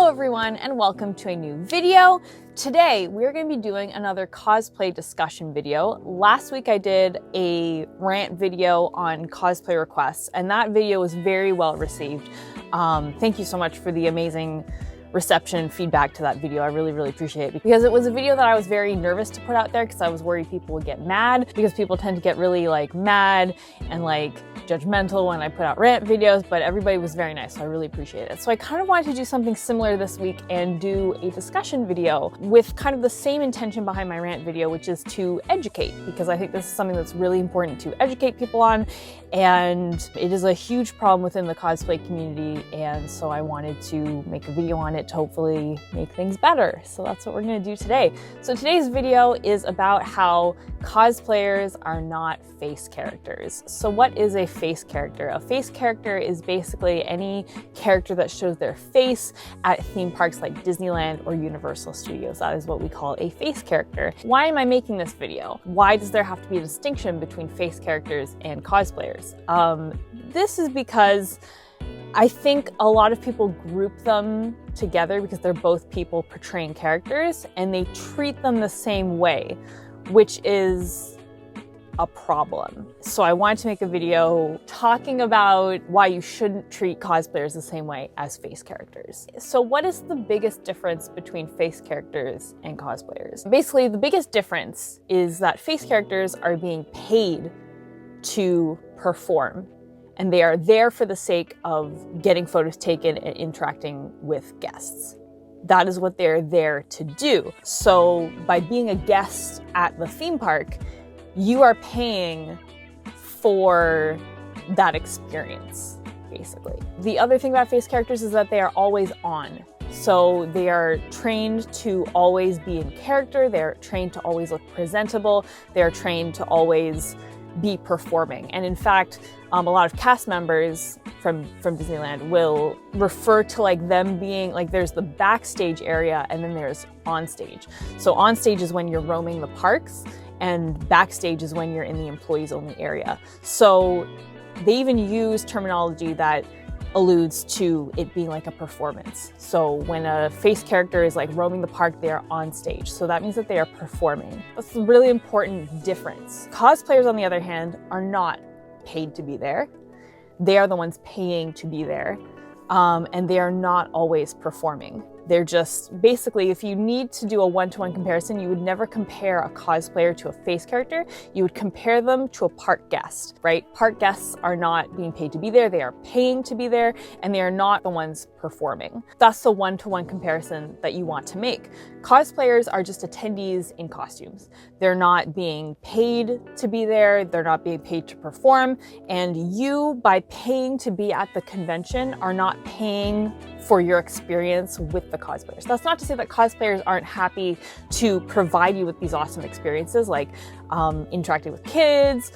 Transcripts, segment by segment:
Hello everyone and welcome to a new video. Today we're going to be doing another cosplay discussion video. Last week I did a rant video on cosplay requests and that video was very well received. Thank you so much for the amazing reception and feedback to that video. I really appreciate it because it was a video that I was very nervous to put out there because I was worried people would get mad, because people tend to get really mad and judgmental when I put out rant videos, but everybody was very nice, so I really appreciate it. So I kind of wanted to do something similar this week and do a discussion video with kind of the same intention behind my rant video, which is to educate, because I think this is something that's really important to educate people on, and it is a huge problem within the cosplay community, and so I wanted to make a video on it to hopefully make things better. So that's what we're going to do today. So today's video is about how cosplayers are not face characters. So what is a face character? A face character is basically any character that shows their face at theme parks like Disneyland or Universal Studios. That is what we call a face character. Why am I making this video? Why does there have to be a distinction between face characters and cosplayers? This is because I think a lot of people group them together because they're both people portraying characters and they treat them the same way, which is a problem. So I wanted to make a video talking about why you shouldn't treat cosplayers the same way as face characters. So what is the biggest difference between face characters and cosplayers? Basically, the biggest difference is that face characters are being paid to perform, and they are there for the sake of getting photos taken and interacting with guests. That is what they're there to do. So by being a guest at the theme park, you are paying for that experience, basically. The other thing about face characters is that they are always on. So they are trained to always be in character, they're trained to always look presentable, they're trained to always be performing. And in fact, a lot of cast members from Disneyland will refer to them being there's the backstage area and then there's onstage. So onstage is when you're roaming the parks and backstage is when you're in the employees only area. So they even use terminology that alludes to it being like a performance. So when a face character is roaming the park, they are on stage. So that means that they are performing. That's a really important difference. Cosplayers, on the other hand, are not paid to be there. They are the ones paying to be there. And they are not always performing. They're just, basically, if you need to do a one-to-one comparison, you would never compare a cosplayer to a face character. You would compare them to a park guest, right? Park guests are not being paid to be there. They are paying to be there, and they are not the ones performing. That's the one-to-one comparison that you want to make. Cosplayers are just attendees in costumes. They're not being paid to be there. They're not being paid to perform. And you, by paying to be at the convention, are not paying for your experience with the cosplayers. That's not to say that cosplayers aren't happy to provide you with these awesome experiences, like interacting with kids,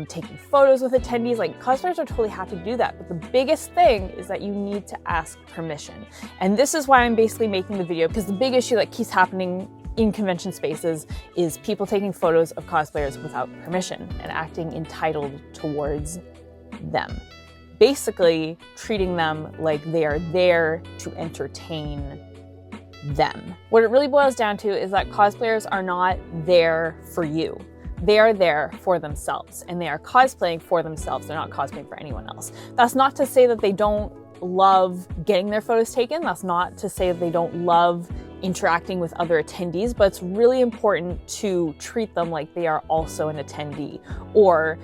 taking photos with attendees. Cosplayers are totally happy to do that. But the biggest thing is that you need to ask permission. And this is why I'm basically making the video, because the big issue that keeps happening in convention spaces is people taking photos of cosplayers without permission and acting entitled towards them. Basically treating them like they are there to entertain them. What it really boils down to is that cosplayers are not there for you. They are there for themselves, and they are cosplaying for themselves. They're not cosplaying for anyone else. That's not to say that they don't love getting their photos taken. That's not to say that they don't love interacting with other attendees, but it's really important to treat them like they are also an attendee. Or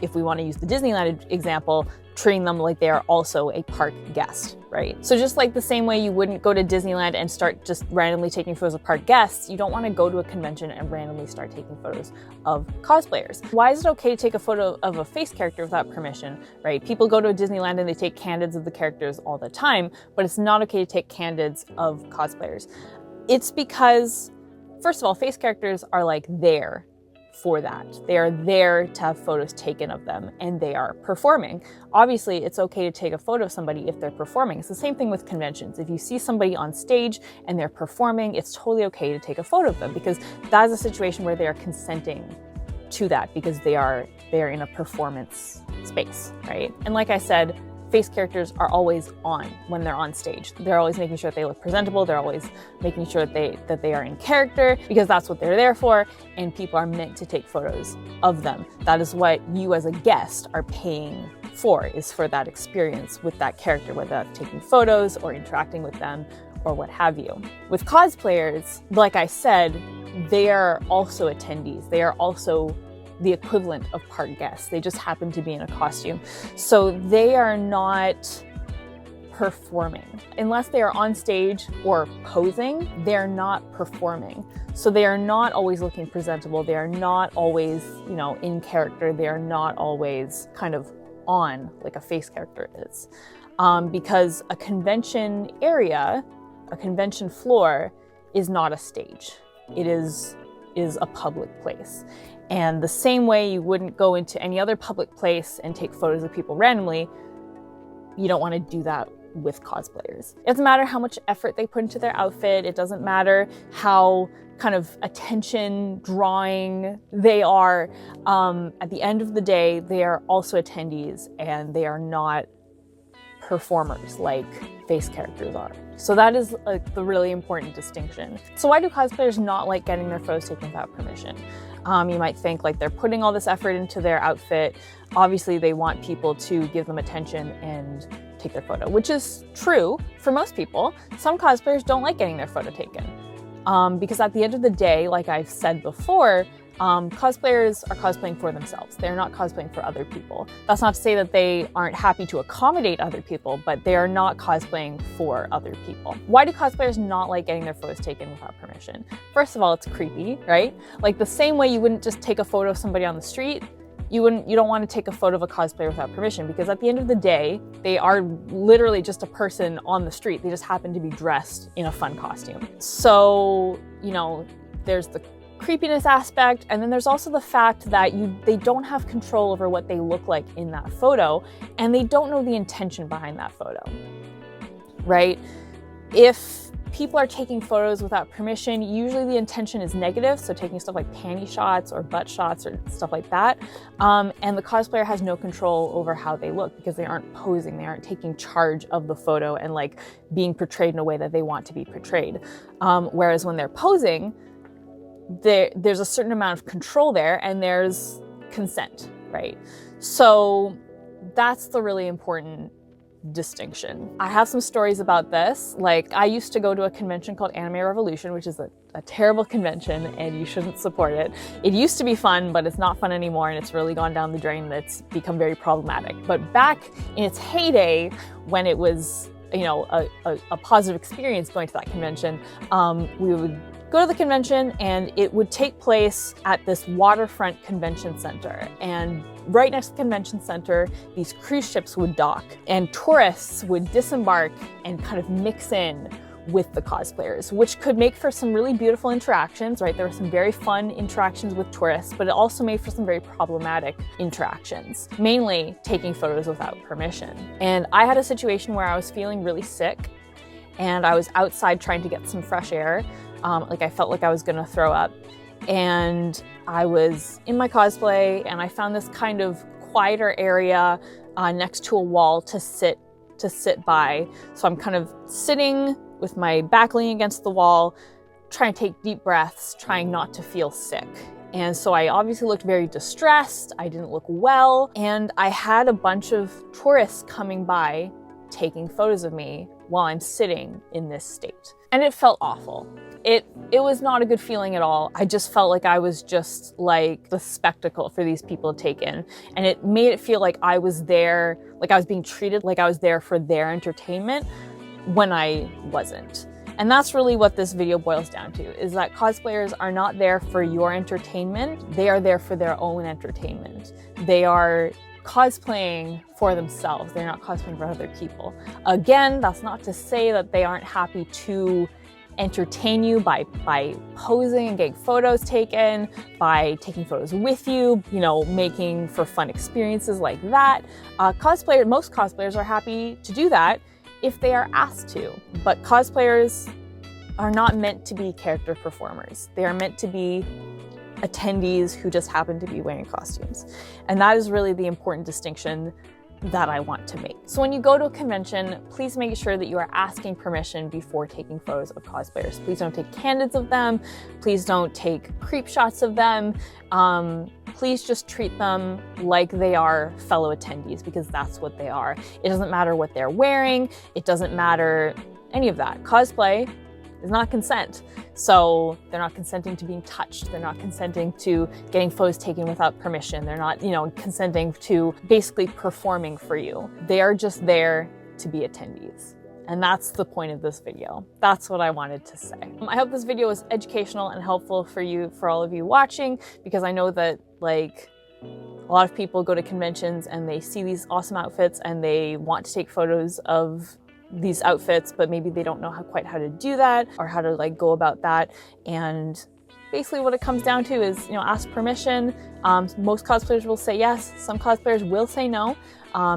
if we want to use the Disneyland example, treating them like they are also a park guest, right? So just like the same way you wouldn't go to Disneyland and start just randomly taking photos of park guests, you don't want to go to a convention and randomly start taking photos of cosplayers. Why is it okay to take a photo of a face character without permission, right? People go to a Disneyland and they take candids of the characters all the time, but it's not okay to take candids of cosplayers. It's because, first of all, face characters are there for that. They are there to have photos taken of them, and they are performing. Obviously, it's okay to take a photo of somebody if they're performing. It's the same thing with conventions. If you see somebody on stage and they're performing, it's totally okay to take a photo of them, because that is a situation where they are consenting to that, because they are in a performance space, right? And like I said, face characters are always on when they're on stage. They're always making sure that they look presentable. They're always making sure that they are in character, because that's what they're there for, and people are meant to take photos of them. That is what you as a guest are paying for, is for that experience with that character, whether that's taking photos or interacting with them or what have you. With cosplayers, like I said, they are also attendees. They are also the equivalent of part guests. They just happen to be in a costume. So they are not performing. Unless they are on stage or posing, they're not performing. So they are not always looking presentable. They are not always, in character. They are not always kind of on like a face character is. Because a convention area, a convention floor, is not a stage. It is a public place. And the same way you wouldn't go into any other public place and take photos of people randomly, you don't want to do that with cosplayers. It doesn't matter how much effort they put into their outfit. It doesn't matter how kind of attention drawing they are. At the end of the day, they are also attendees, and they are not performers like face characters are. So that is the really important distinction. So why do cosplayers not like getting their photos taken without permission? You might think like they're putting all this effort into their outfit. Obviously they want people to give them attention and take their photo, which is true for most people. Some cosplayers don't like getting their photo taken because at the end of the day, like I've said before, cosplayers are cosplaying for themselves. They're not cosplaying for other people. That's not to say that they aren't happy to accommodate other people, but they are not cosplaying for other people. Why do cosplayers not like getting their photos taken without permission? First of all, it's creepy, right? Like the same way you wouldn't just take a photo of somebody on the street, you don't want to take a photo of a cosplayer without permission, because at the end of the day, they are literally just a person on the street. They just happen to be dressed in a fun costume. So, there's the creepiness aspect, and then there's also the fact that they don't have control over what they look like in that photo, and they don't know the intention behind that photo, right? If people are taking photos without permission, usually the intention is negative, so taking stuff like panty shots or butt shots or stuff like that, and the cosplayer has no control over how they look because they aren't posing, they aren't taking charge of the photo and like being portrayed in a way that they want to be portrayed. Whereas when they're posing, there's a certain amount of control there, and there's consent, right? So that's the really important distinction. I have some stories about this. Like, I used to go to a convention called Anime Revolution, which is a terrible convention, and you shouldn't support it. It used to be fun, but it's not fun anymore, and it's really gone down the drain. It's become very problematic. But back in its heyday, when it was, a positive experience going to that convention, we would go to the convention, and it would take place at this waterfront convention center. And right next to the convention center, these cruise ships would dock, and tourists would disembark and kind of mix in with the cosplayers, which could make for some really beautiful interactions, right? There were some very fun interactions with tourists, but it also made for some very problematic interactions, mainly taking photos without permission. And I had a situation where I was feeling really sick, and I was outside trying to get some fresh air. I felt like I was gonna throw up, and I was in my cosplay, and I found this kind of quieter area next to a wall to sit by. So I'm kind of sitting with my back leaning against the wall, trying to take deep breaths, trying not to feel sick. And so I obviously looked very distressed, I didn't look well, and I had a bunch of tourists coming by taking photos of me while I'm sitting in this state. And it felt awful. It was not a good feeling at all. I just felt like I was just like the spectacle for these people to take in. And it made it feel like I was there, like I was being treated like I was there for their entertainment when I wasn't. And that's really what this video boils down to, is that cosplayers are not there for your entertainment. They are there for their own entertainment. They are cosplaying for themselves. They're not cosplaying for other people. Again, that's not to say that they aren't happy to entertain you by posing and getting photos taken, by taking photos with you, making for fun experiences like that. Most cosplayers are happy to do that if they are asked to, but cosplayers are not meant to be character performers. They are meant to be attendees who just happen to be wearing costumes. And that is really the important distinction that I want to make. So when you go to a convention, please make sure that you are asking permission before taking photos of cosplayers. Please don't take candids of them. Please don't take creep shots of them. Please just treat them like they are fellow attendees, because that's what they are. It doesn't matter what they're wearing. It doesn't matter any of that. Cosplay is not consent. So they're not consenting to being touched. They're not consenting to getting photos taken without permission. They're not, consenting to basically performing for you. They are just there to be attendees. And that's the point of this video. That's what I wanted to say. I hope this video was educational and helpful for all of you watching, because I know that a lot of people go to conventions and they see these awesome outfits and they want to take photos of these outfits, but maybe they don't know quite how to do that or how to go about that. And basically what it comes down to is, ask permission. Most cosplayers will say yes. Some cosplayers will say no,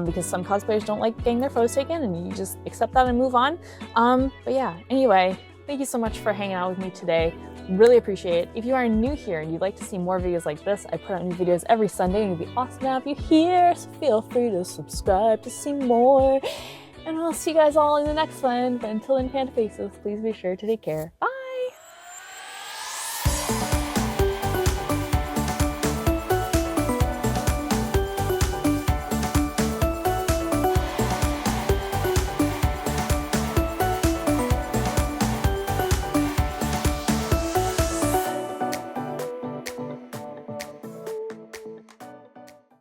because some cosplayers don't like getting their photos taken, and you just accept that and move on. But yeah, anyway, thank you so much for hanging out with me today. Really appreciate it. If you are new here and you'd like to see more videos like this, I put out new videos every Sunday, and it'd be awesome to have you here. So feel free to subscribe to see more. And I'll see you guys all in the next one. But until then, Panda Faces, please be sure to take care. Bye!